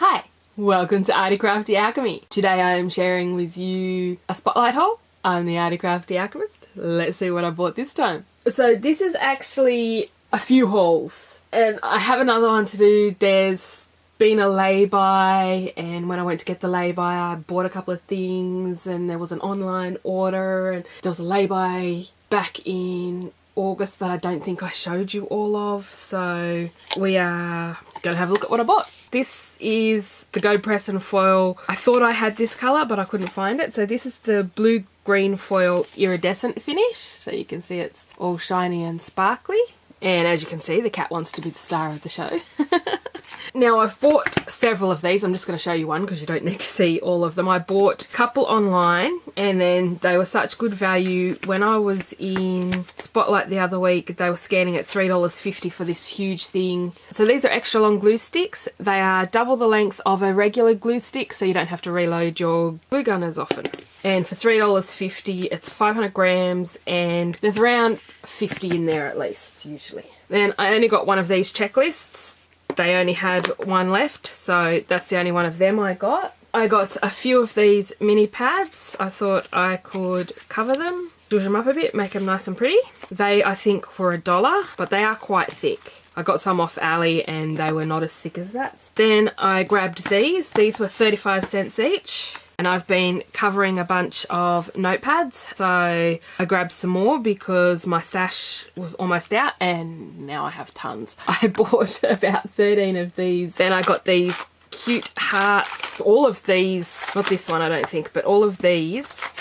Hi, welcome to Arty Crafty Alchemy. Today I am sharing with you a spotlight haul. I'm the Arty Crafty Alchemist. Let's see what I bought this time. So this is actually a few hauls and I have another one to do. There's been a lay-by, and when I went to get the lay-by I bought a couple of things, and there was an online order, and there was a lay-by back in August that I don't think I showed you all of, so we are gonna have a look at what I bought. This is the Go Press and Foil. I thought I had this colour but I couldn't find it, so this is the blue green foil iridescent finish, so you can see it's all shiny and sparkly, and as you can see the cat wants to be the star of the show. Now I've bought several of these. I'm just going to show you one because you don't need to see all of them. I bought a couple online and then they were such good value. When I was in Spotlight the other week, they were scanning at $3.50 for this huge thing. So these are extra long glue sticks. They are double the length of a regular glue stick, so you don't have to reload your glue gun as often. And for $3.50 it's 500 grams and there's around 50 in there at least, usually. Then I only got one of these checklists. They only had one left, so that's the only one of them I got. I got a few of these mini pads. I thought I could cover them, zhuzh them up a bit, make them nice and pretty. They, I think, were $1, but they are quite thick. I got some off Ali and they were not as thick as that. Then I grabbed these. These were 35 cents each. And I've been covering a bunch of notepads, so I grabbed some more because my stash was almost out and now I have tons. I bought about 13 of these. Then I got these cute hearts. All of these, not this one I don't think, but all of these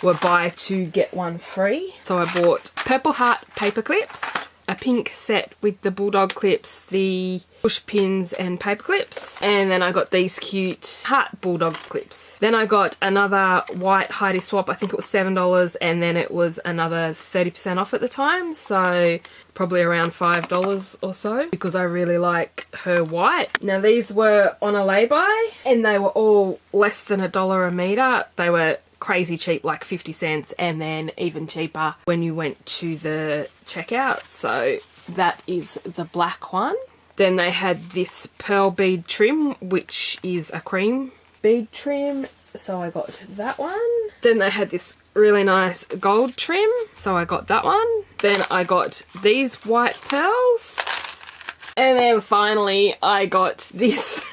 were buy two get one free. So I bought purple heart paper clips, a pink set with the bulldog clips, the push pins and paper clips, and then I got these cute heart bulldog clips. Then I got another white Heidi swap. I think it was $7 and then it was another 30% off at the time, so probably around $5 or so, because I really like her white. Now these were on a lay-by and they were all less than $1 a metre. They were crazy cheap, like 50 cents, and then even cheaper when you went to the checkout. So that is the black one. Then they had this pearl bead trim, which is a cream bead trim, so I got that one. Then they had this really nice gold trim, so I got that one. Then I got these white pearls, and then finally I got this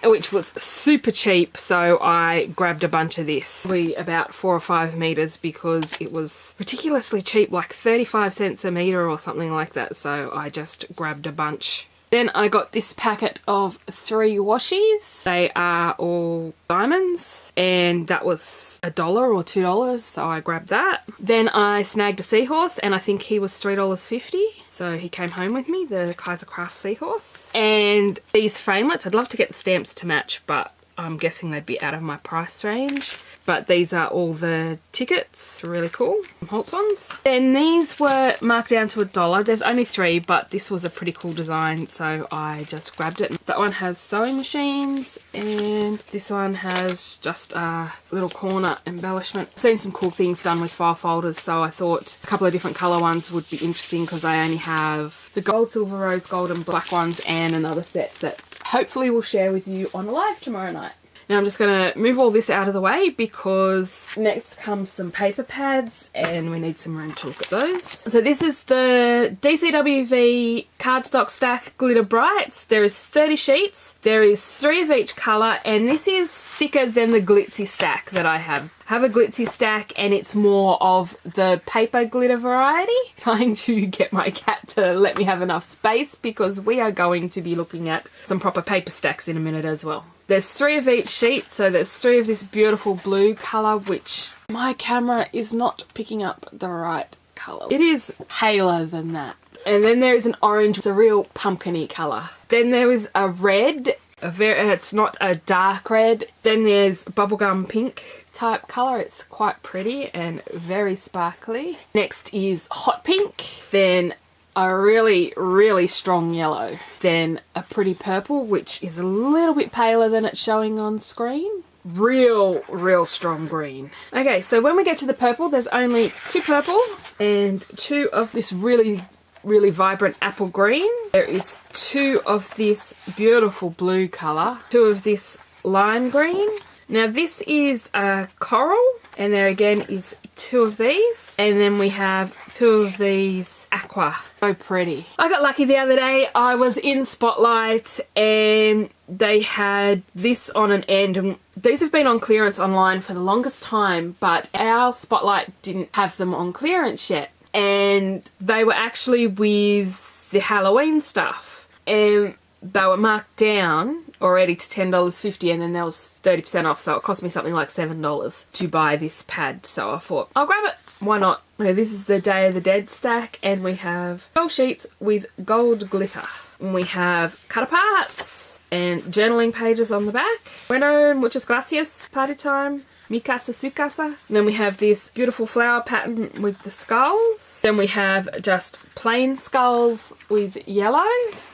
which was super cheap, so I grabbed a bunch of this. Probably about 4 or 5 meters because it was ridiculously cheap, like 35 cents a meter or something like that, so I just grabbed a bunch. Then I got this packet of 3 washies. They are all diamonds and that was $1 or $2, so I grabbed that. Then I snagged a seahorse and I think he was $3.50. So he came home with me, the Kaiser Craft seahorse. And these framelits, I'd love to get the stamps to match, but I'm guessing they'd be out of my price range. But these are all the tickets, really cool, Holtz ones. Then these were marked down to $1. There's only 3, but this was a pretty cool design, so I just grabbed it. That one has sewing machines, and this one has just a little corner embellishment. I've seen some cool things done with file folders, so I thought a couple of different colour ones would be interesting because I only have the gold, silver, rose, gold and black ones, and another set that hopefully we'll share with you on a live tomorrow night. Now I'm just going to move all this out of the way because next comes some paper pads and we need some room to look at those. So this is the DCWV cardstock stack glitter brights. There is 30 sheets. There is 3 of each colour, and this is thicker than the glitzy stack that I have. I have a glitzy stack and it's more of the paper glitter variety. Trying to get my cat to let me have enough space because we are going to be looking at some proper paper stacks in a minute as well. There's 3 of each sheet, so there's 3 of this beautiful blue colour, which my camera is not picking up the right colour. It is paler than that. And then there is an orange, it's a real pumpkin-y colour. Then there is a red, it's not a dark red. Then there's bubblegum pink type colour, it's quite pretty and very sparkly. Next is hot pink, then a really strong yellow, then a pretty purple, which is a little bit paler than it's showing on screen. Real strong green. Okay, so when we get to the purple, there's only 2 purple and 2 of this really really vibrant apple green. There is 2 of this beautiful blue colour, 2 of this lime green. Now this is a coral, and there again is 2 of these, and then we have 2 of these aqua. So pretty. I got lucky the other day. I was in Spotlight and they had this on an end, and these have been on clearance online for the longest time, but our Spotlight didn't have them on clearance yet, and they were actually with the Halloween stuff, and they were marked down already to $10.50, and then there was 30% off, so it cost me something like $7 to buy this pad. So I thought, I'll grab it. Why not? So this is the Day of the Dead stack, and we have 12 sheets with gold glitter. And we have cut aparts and journaling pages on the back. Bueno, muchas gracias, party time. Mi casa, su casa. And then we have this beautiful flower pattern with the skulls. Then we have just plain skulls with yellow.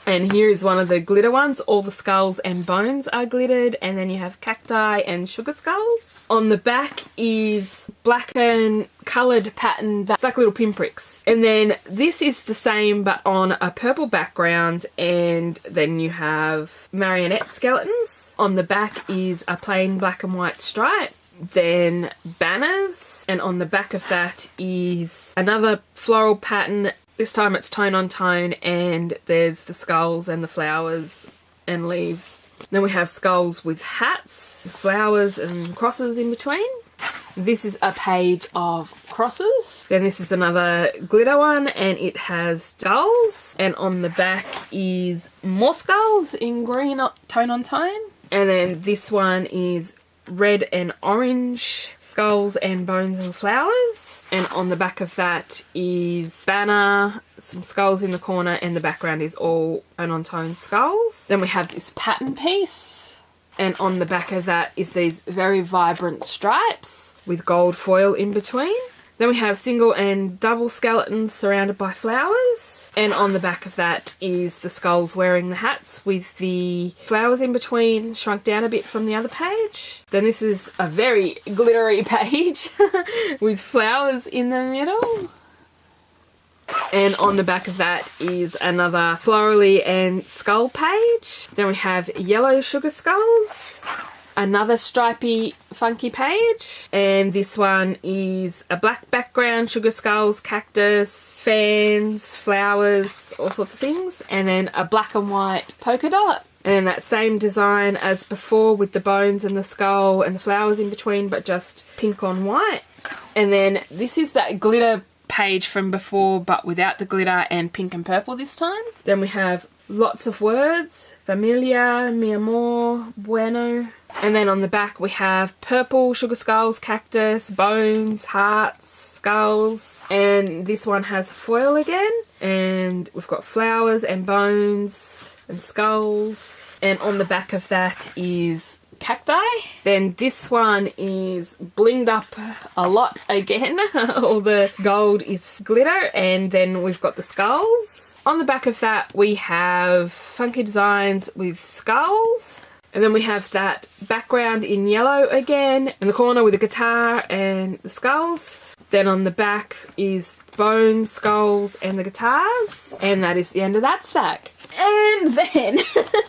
And here is one of the glitter ones. All the skulls and bones are glittered. And then you have cacti and sugar skulls. On the back is black and coloured pattern that's like little pinpricks. And then this is the same but on a purple background. And then you have marionette skeletons. On the back is a plain black and white stripe. Then banners, and on the back of that is another floral pattern. This time it's tone on tone, and there's the skulls and the flowers and leaves. Then we have skulls with hats, flowers and crosses in between. This is a page of crosses. Then this is another glitter one, and it has skulls, and on the back is more skulls in green tone on tone. And then this one is red and orange skulls and bones and flowers, and on the back of that is banner, some skulls in the corner, and the background is all tone skulls. Then we have this pattern piece, and on the back of that is these very vibrant stripes with gold foil in between. Then we have single and double skeletons surrounded by flowers. And on the back of that is the skulls wearing the hats with the flowers in between, shrunk down a bit from the other page. Then this is a very glittery page with flowers in the middle. And on the back of that is another florally and skull page. Then we have yellow sugar skulls. Another stripy funky page, and this one is a black background, sugar skulls, cactus, fans, flowers, all sorts of things, and then a black and white polka dot, and that same design as before with the bones and the skull and the flowers in between, but just pink on white. And then this is that glitter page from before, but without the glitter, and pink and purple this time. Then we have lots of words: familia, mi amor, bueno. And then on the back we have purple sugar skulls, cactus, bones, hearts, skulls. And this one has foil again. And we've got flowers and bones and skulls. And on the back of that is cacti. Then this one is blinged up a lot again. All the gold is glitter. And then we've got the skulls. On the back of that we have funky designs with skulls. And then we have that background in yellow again, in the corner with a guitar and the skulls. Then on the back is bones, skulls, and the guitars. And that is the end of that stack. And then,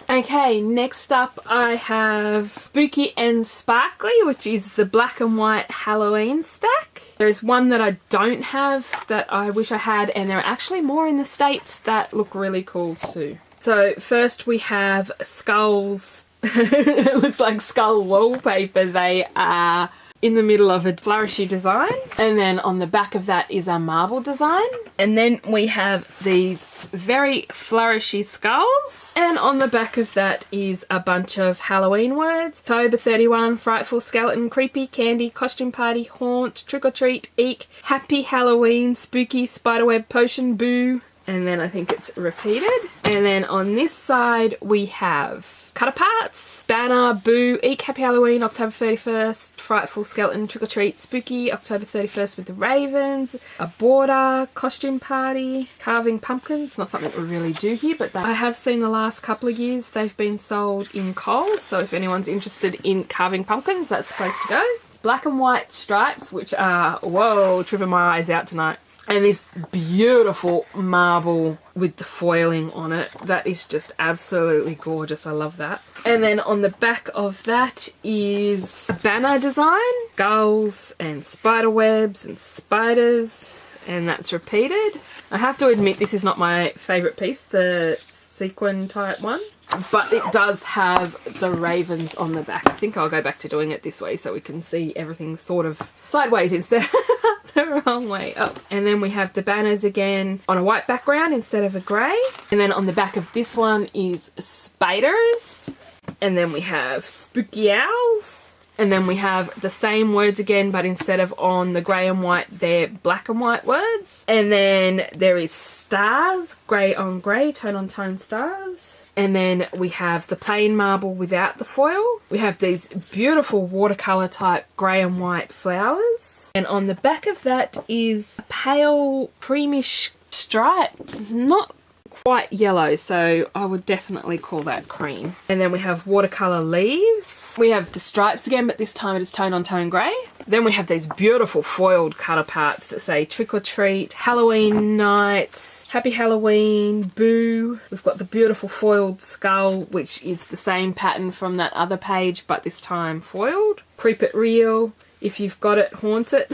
okay, next up I have Spooky and Sparkly, which is the black and white Halloween stack. There's one that I don't have that I wish I had, and there are actually more in the States that look really cool too. So first we have skulls. It looks like skull wallpaper. They are in the middle of a flourishy design, and then on the back of that is a marble design, and then we have these very flourishy skulls, and on the back of that is a bunch of Halloween words: October 31, frightful skeleton, creepy, candy, costume party, haunt, trick or treat, eek, happy Halloween, spooky, spiderweb, potion, boo, and then I think it's repeated. And then on this side we have cut aparts, banner, boo, eek, happy Halloween, October 31st, frightful skeleton, trick or treat, spooky, October 31st with the ravens, a border, costume party, carving pumpkins. Not something we really do here, but I have seen the last couple of years they've been sold in Coles, so if anyone's interested in carving pumpkins, that's the place to go. Black and white stripes, which are, whoa, tripping my eyes out tonight. And this beautiful marble with the foiling on it. That is just absolutely gorgeous. I love that. And then on the back of that is a banner design. Skulls and spider webs and spiders. And that's repeated. I have to admit this is not my favourite piece, the sequin type one. But it does have the ravens on the back. I think I'll go back to doing it this way so we can see everything sort of sideways instead of the wrong way up. And then we have the banners again on a white background instead of a grey. And then on the back of this one is spiders. And then we have spooky owls. And then we have the same words again, but instead of on the grey and white, they're black and white words. And then there is stars, grey on grey, tone on tone stars. And then we have the plain marble without the foil. We have these beautiful watercolour type grey and white flowers. And on the back of that is a pale creamish stripe. It's not quite yellow, so I would definitely call that cream. And then we have watercolour leaves. We have the stripes again, but this time it is tone on tone grey. Then we have these beautiful foiled cut parts that say trick or treat, Halloween night, happy Halloween, boo. We've got the beautiful foiled skull, which is the same pattern from that other page, but this time foiled. Creep it real. If you've got it, haunt it.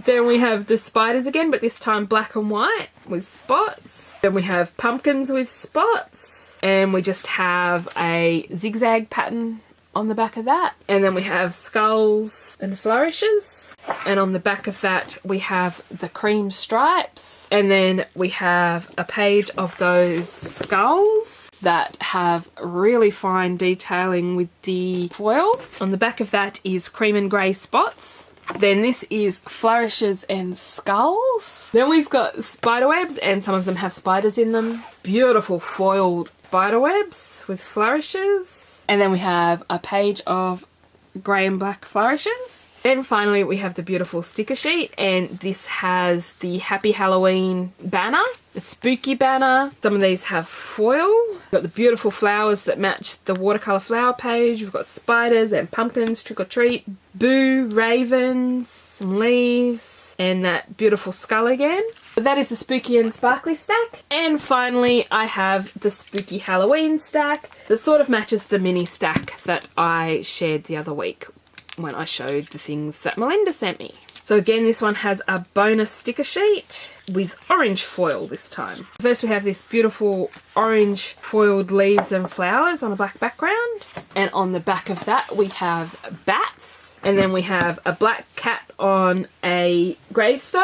Then we have the spiders again, but this time black and white with spots. Then we have pumpkins with spots. And we just have a zigzag pattern on the back of that. And then we have skulls and flourishes. And on the back of that, we have the cream stripes. And then we have a page of those skulls that have really fine detailing with the foil. On the back of that is cream and grey spots. Then this is flourishes and skulls. Then we've got spider webs, and some of them have spiders in them. Beautiful foiled spider webs with flourishes. And then we have a page of grey and black flourishes. Then finally we have the beautiful sticker sheet, and this has the Happy Halloween banner, a spooky banner. Some of these have foil. We've got the beautiful flowers that match the watercolour flower page. We've got spiders and pumpkins, trick or treat, boo, ravens, some leaves, and that beautiful skull again. That is the spooky and sparkly stack. And finally I have the spooky Halloween stack that sort of matches the mini stack that I shared the other week when I showed the things that Melinda sent me. So again, this one has a bonus sticker sheet with orange foil this time. First we have this beautiful orange foiled leaves and flowers on a black background. And on the back of that we have bats. And then we have a black cat on a gravestone,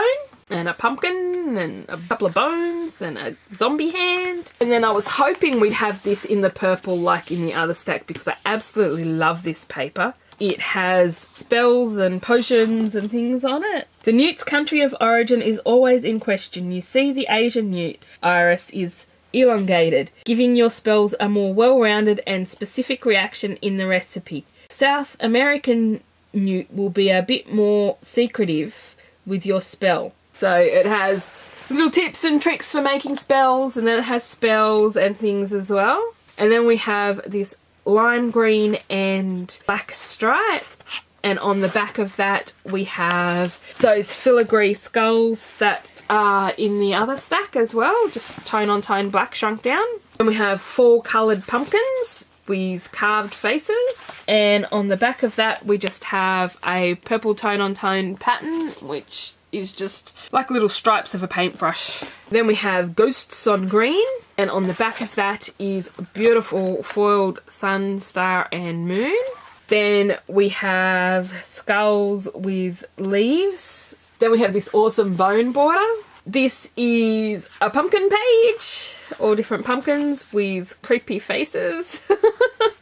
and a pumpkin, and a couple of bones, and a zombie hand. And then I was hoping we'd have this in the purple like in the other stack, because I absolutely love this paper. It has spells and potions and things on it. The newt's country of origin is always in question. You see, the Asian newt iris is elongated, giving your spells a more well-rounded and specific reaction in the recipe. South American newt will be a bit more secretive with your spell. So it has little tips and tricks for making spells, and then it has spells and things as well. And then we have this lime green and black stripe, and on the back of that we have those filigree skulls that are in the other stack as well, just tone on tone black shrunk down. And we have 4 coloured pumpkins with carved faces, and on the back of that we just have a purple tone on tone pattern, which is just like little stripes of a paintbrush. Then we have ghosts on green, and on the back of that is beautiful foiled sun, star and moon. Then we have skulls with leaves. Then we have this awesome bone border. This is a pumpkin page, all different pumpkins with creepy faces.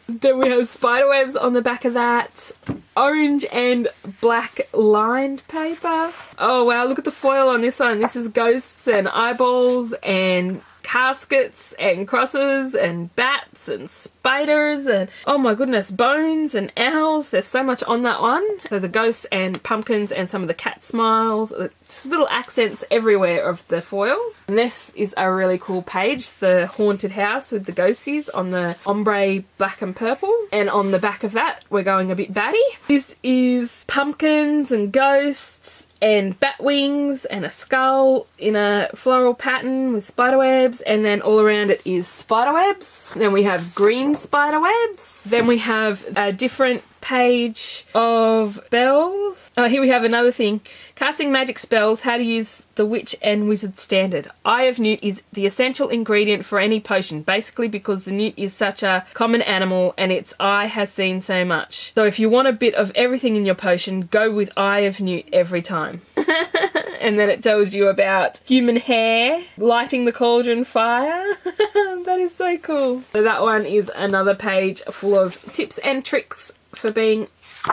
Then we have spiderwebs on the back of that. Orange and black lined paper. Oh wow, look at the foil on this one. This is ghosts and eyeballs and caskets and crosses and bats and spiders and oh my goodness, bones and owls. There's so much on that one. So the ghosts and pumpkins and some of the cat smiles, just little accents everywhere of the foil. And this is a really cool page, the haunted house with the ghosties on the ombre black and purple. And on the back of that we're going a bit batty. This is pumpkins and ghosts and bat wings and a skull in a floral pattern with spider webs, and then all around it is spider webs. Then we have green spider webs. Then we have a different page of spells. Oh, here we have another thing. Casting magic spells, how to use the witch and wizard standard. Eye of newt is the essential ingredient for any potion, basically because the newt is such a common animal and its eye has seen so much. So if you want a bit of everything in your potion, go with eye of newt every time. And then it tells you about human hair, lighting the cauldron fire. That is so cool. So that one is another page full of tips and tricks for being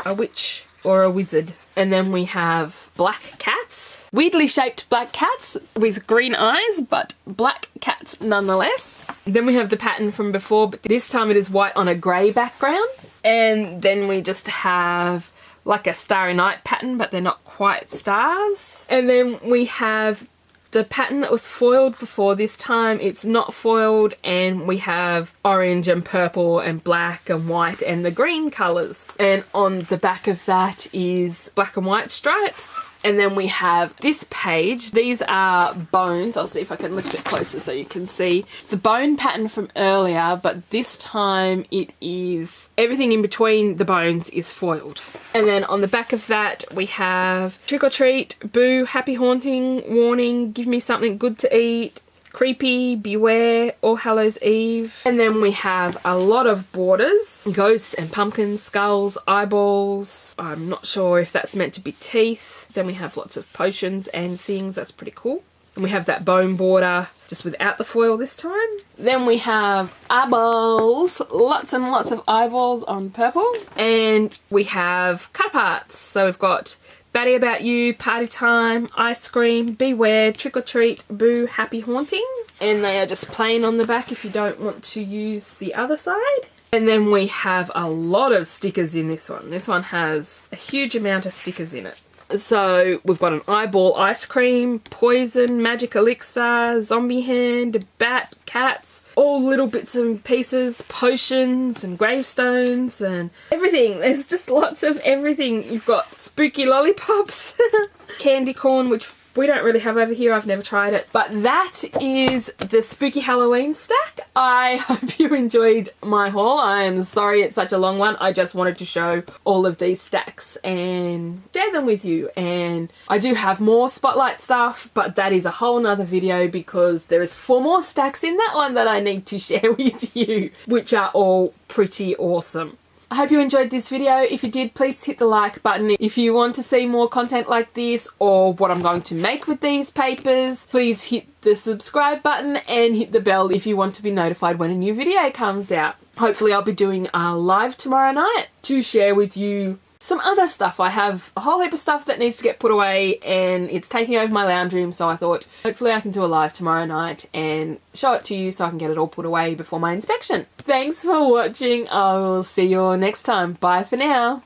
a witch or a wizard. And then we have black cats. Weirdly shaped black cats with green eyes, but black cats nonetheless. Then we have the pattern from before, but this time it is white on a grey background. And then we just have like a Starry Night pattern, but they're not quite stars. And then we have the pattern that was foiled before. This time it's not foiled, and we have orange and purple and black and white and the green colours. And on the back of that is black and white stripes. And then we have this page. These are bones. I'll see if I can lift it closer so you can see. It's the bone pattern from earlier, but this time it is everything in between the bones is foiled. And then on the back of that we have trick or treat, boo, happy haunting, warning, give me something good to eat, creepy, beware, All Hallows Eve. And then we have a lot of borders, ghosts and pumpkins, skulls, eyeballs. I'm not sure if that's meant to be teeth. Then we have lots of potions and things. That's pretty cool. And we have that bone border just without the foil this time. Then we have eyeballs, lots and lots of eyeballs on purple. And we have cut aparts. So we've got Batty About You, Party Time, Ice Cream, Beware, Trick or Treat, Boo, Happy Haunting. And they are just plain on the back if you don't want to use the other side. And then we have a lot of stickers in this one. This one has a huge amount of stickers in it. So we've got an eyeball ice cream, poison, magic elixir, zombie hand, bat, cats, all little bits and pieces, potions and gravestones and everything. There's just lots of everything. You've got spooky lollipops, candy corn, which we don't really have over here. I've never tried it. But that is the spooky Halloween stack. I hope you enjoyed my haul. I am sorry it's such a long one. I just wanted to show all of these stacks and share them with you. And I do have more spotlight stuff, but that is a whole nother video because there is 4 more stacks in that one that I need to share with you, which are all pretty awesome. I hope you enjoyed this video. If you did, please hit the like button. If you want to see more content like this or what I'm going to make with these papers, please hit the subscribe button and hit the bell if you want to be notified when a new video comes out. Hopefully I'll be doing a live tomorrow night to share with you some other stuff. I have a whole heap of stuff that needs to get put away and it's taking over my lounge room, so I thought hopefully I can do a live tomorrow night and show it to you so I can get it all put away before my inspection. Thanks for watching. I will see you all next time. Bye for now.